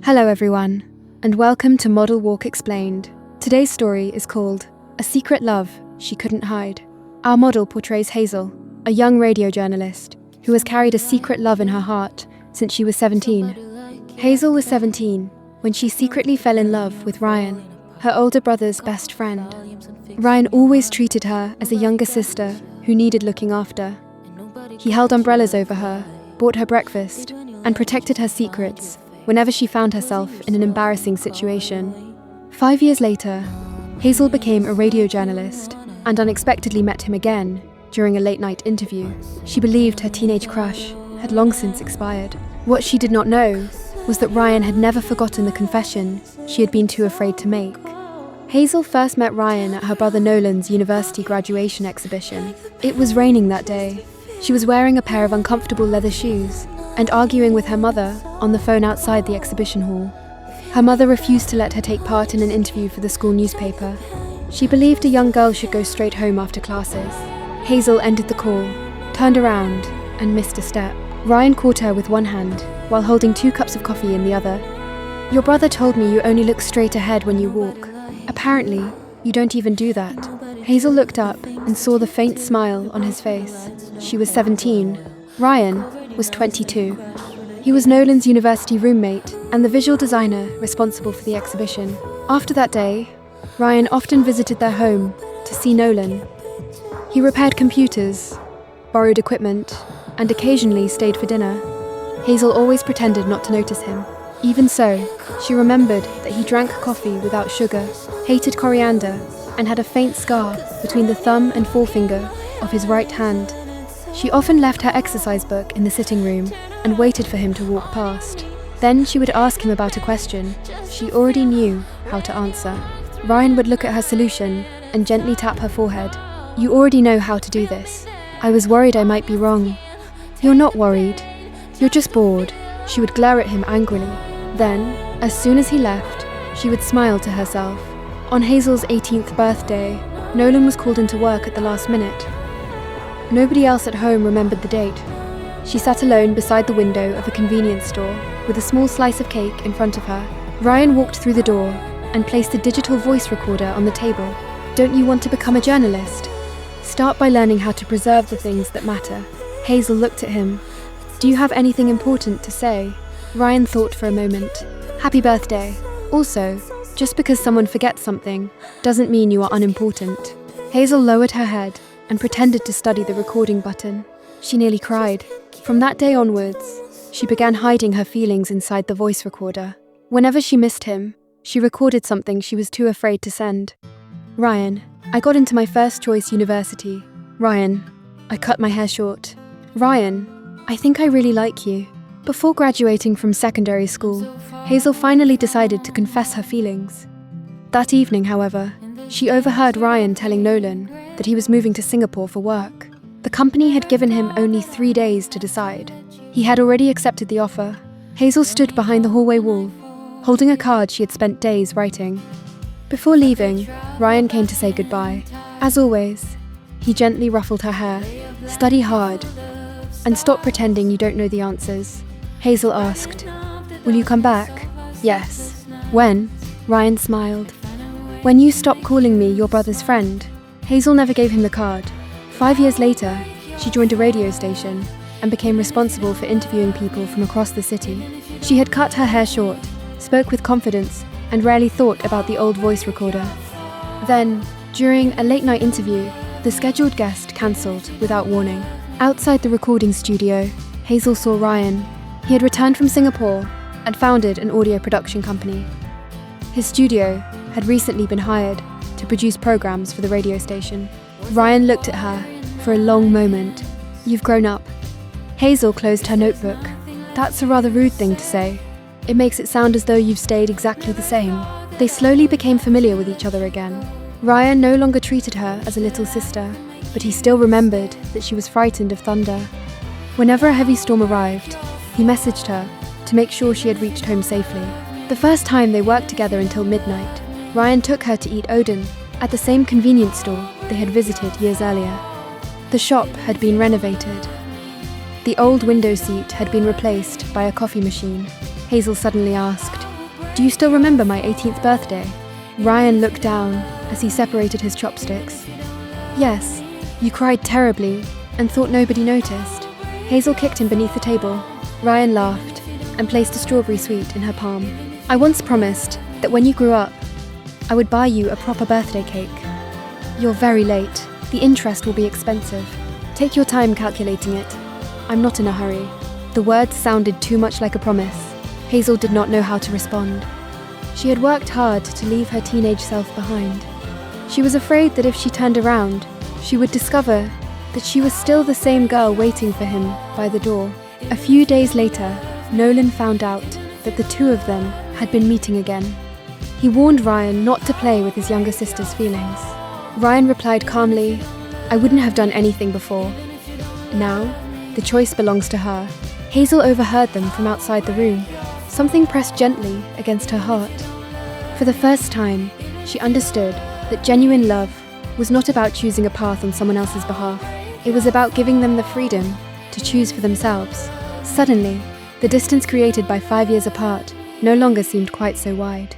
Hello everyone, and welcome to Model Walk Explained. Today's story is called A Secret Love She Couldn't Hide. Our model portrays Hazel, a young radio journalist who has carried a secret love in her heart since she was 17. Hazel was 17 when she secretly fell in love with Ryan, her older brother's best friend. Ryan always treated her as a younger sister who needed looking after. He held umbrellas over her, bought her breakfast, and protected her secrets whenever she found herself in an embarrassing situation. 5 years later, Hazel became a radio journalist and unexpectedly met him again during a late-night interview. She believed her teenage crush had long since expired. What she did not know was that Ryan had never forgotten the confession she had been too afraid to make. Hazel first met Ryan at her brother Nolan's university graduation exhibition. It was raining that day. She was wearing a pair of uncomfortable leather shoes and arguing with her mother on the phone outside the exhibition hall. Her mother refused to let her take part in an interview for the school newspaper. She believed a young girl should go straight home after classes. Hazel ended the call, turned around, and missed a step. Ryan caught her with one hand while holding 2 cups of coffee in the other. "Your brother told me you only look straight ahead when you walk. Apparently, you don't even do that." Hazel looked up and saw the faint smile on his face. She was 17. Ryan was 22. He was Nolan's university roommate and the visual designer responsible for the exhibition. After that day, Ryan often visited their home to see Nolan. He repaired computers, borrowed equipment, and occasionally stayed for dinner. Hazel always pretended not to notice him. Even so, she remembered that he drank coffee without sugar, hated coriander, and had a faint scar between the thumb and forefinger of his right hand. She often left her exercise book in the sitting room and waited for him to walk past. Then she would ask him about a question she already knew how to answer. Ryan would look at her solution and gently tap her forehead. "You already know how to do this. I was worried I might be wrong." "You're not worried. You're just bored." She would glare at him angrily. Then, as soon as he left, she would smile to herself. On Hazel's 18th birthday, Nolan was called into work at the last minute. Nobody else at home remembered the date. She sat alone beside the window of a convenience store with a small slice of cake in front of her. Ryan walked through the door and placed a digital voice recorder on the table. "Don't you want to become a journalist? Start by learning how to preserve the things that matter." Hazel looked at him. "Do you have anything important to say?" Ryan thought for a moment. "Happy birthday. Also, just because someone forgets something doesn't mean you are unimportant." Hazel lowered her head and pretended to study the recording button. She nearly cried. From that day onwards, she began hiding her feelings inside the voice recorder. Whenever she missed him, she recorded something she was too afraid to send. "Ryan, I got into my first choice university. Ryan, I cut my hair short. Ryan, I think I really like you." Before graduating from secondary school, Hazel finally decided to confess her feelings. That evening, however, she overheard Ryan telling Nolan that he was moving to Singapore for work. The company had given him only 3 days to decide. He had already accepted the offer. Hazel stood behind the hallway wall, holding a card she had spent days writing. Before leaving, Ryan came to say goodbye. As always, he gently ruffled her hair. "Study hard, and stop pretending you don't know the answers." Hazel asked, "Will you come back?" "Yes." "When?" Ryan smiled. "When you stop calling me your brother's friend." Hazel never gave him the card. 5 years later, she joined a radio station and became responsible for interviewing people from across the city. She had cut her hair short, spoke with confidence, and rarely thought about the old voice recorder. Then, during a late-night interview, the scheduled guest cancelled without warning. Outside the recording studio, Hazel saw Ryan. He had returned from Singapore and founded an audio production company. His studio had recently been hired to produce programs for the radio station. Ryan looked at her for a long moment. "You've grown up." Hazel closed her notebook. "That's a rather rude thing to say. It makes it sound as though you've stayed exactly the same." They slowly became familiar with each other again. Ryan no longer treated her as a little sister, but he still remembered that she was frightened of thunder. Whenever a heavy storm arrived, he messaged her to make sure she had reached home safely. The first time they worked together until midnight, Ryan took her to eat Odin at the same convenience store they had visited years earlier. The shop had been renovated. The old window seat had been replaced by a coffee machine. Hazel suddenly asked, Do you still remember my 18th birthday? Ryan looked down as he separated his chopsticks. Yes, you cried terribly and thought nobody noticed. Hazel kicked him beneath the table. Ryan laughed and placed a strawberry sweet in her palm. I once promised that when you grew up, I would buy you a proper birthday cake. You're very late. The interest will be expensive. Take your time calculating it. I'm not in a hurry. The words sounded too much like a promise. Hazel did not know how to respond. She had worked hard to leave her teenage self behind. She was afraid that if she turned around, she would discover that she was still the same girl waiting for him by the door. A few days later, Nolan found out that the two of them had been meeting again. He warned Ryan not to play with his younger sister's feelings. Ryan replied calmly, "I wouldn't have done anything before. Now, the choice belongs to her." Hazel overheard them from outside the room. Something pressed gently against her heart. For the first time, she understood that genuine love was not about choosing a path on someone else's behalf. It was about giving them the freedom to choose for themselves. Suddenly, the distance created by 5 years apart no longer seemed quite so wide.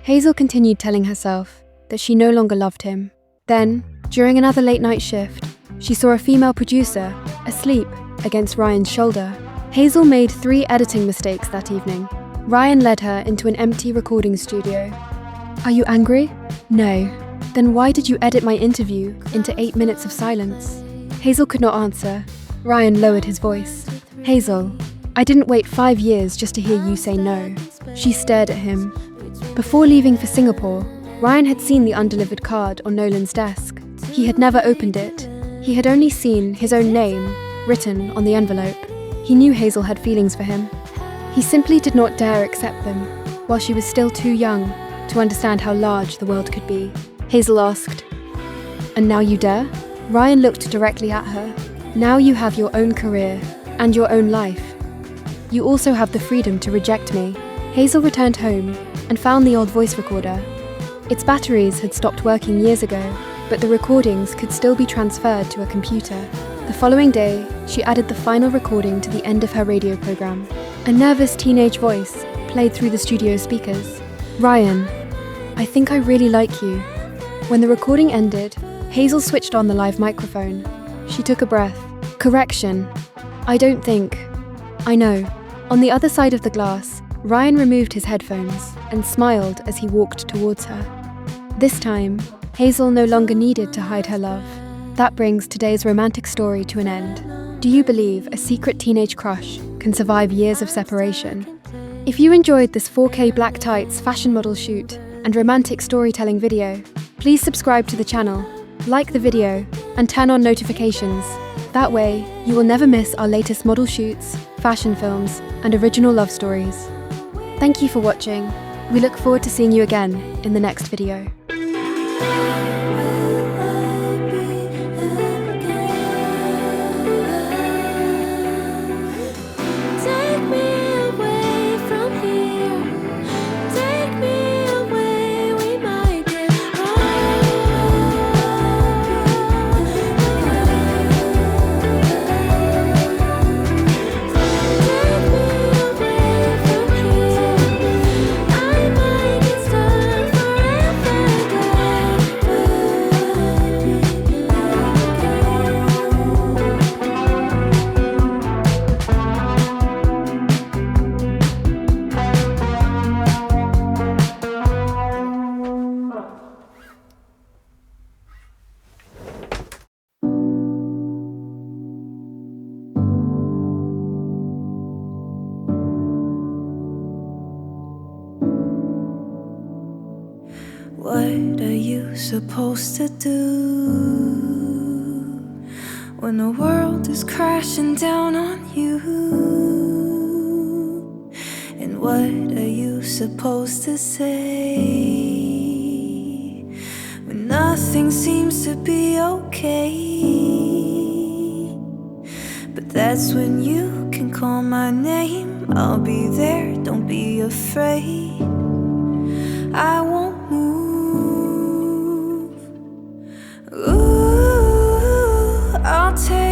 Hazel continued telling herself that she no longer loved him. Then, during another late-night shift, she saw a female producer asleep against Ryan's shoulder. Hazel made 3 editing mistakes that evening. Ryan led her into an empty recording studio. "Are you angry?" "No." "Then why did you edit my interview into 8 minutes of silence?" Hazel could not answer. Ryan lowered his voice. "Hazel, I didn't wait 5 years just to hear you say no." She stared at him. Before leaving for Singapore, Ryan had seen the undelivered card on Nolan's desk. He had never opened it. He had only seen his own name written on the envelope. He knew Hazel had feelings for him. He simply did not dare accept them, while she was still too young to understand how large the world could be. Hazel asked, "And now you dare?" Ryan looked directly at her. "Now you have your own career and your own life. You also have the freedom to reject me." Hazel returned home and found the old voice recorder. Its batteries had stopped working years ago, but the recordings could still be transferred to a computer. The following day, she added the final recording to the end of her radio program. A nervous teenage voice played through the studio speakers. "Ryan, I think I really like you." When the recording ended, Hazel switched on the live microphone. She took a breath. "Correction. I don't think. I know." On the other side of the glass, Ryan removed his headphones and smiled as he walked towards her. This time, Hazel no longer needed to hide her love. That brings today's romantic story to an end. Do you believe a secret teenage crush can survive years of separation? If you enjoyed this 4K black tights fashion model shoot and romantic storytelling video, please subscribe to the channel, like the video, and turn on notifications. That way, you will never miss our latest model shoots, fashion films, and original love stories. Thank you for watching. We look forward to seeing you again in the next video. What are you supposed to do when the world is crashing down on you? And what are you supposed to say when nothing seems to be okay? But that's when you can call my name. I'll be there, don't be afraid. I won't move. Ooh, I'll take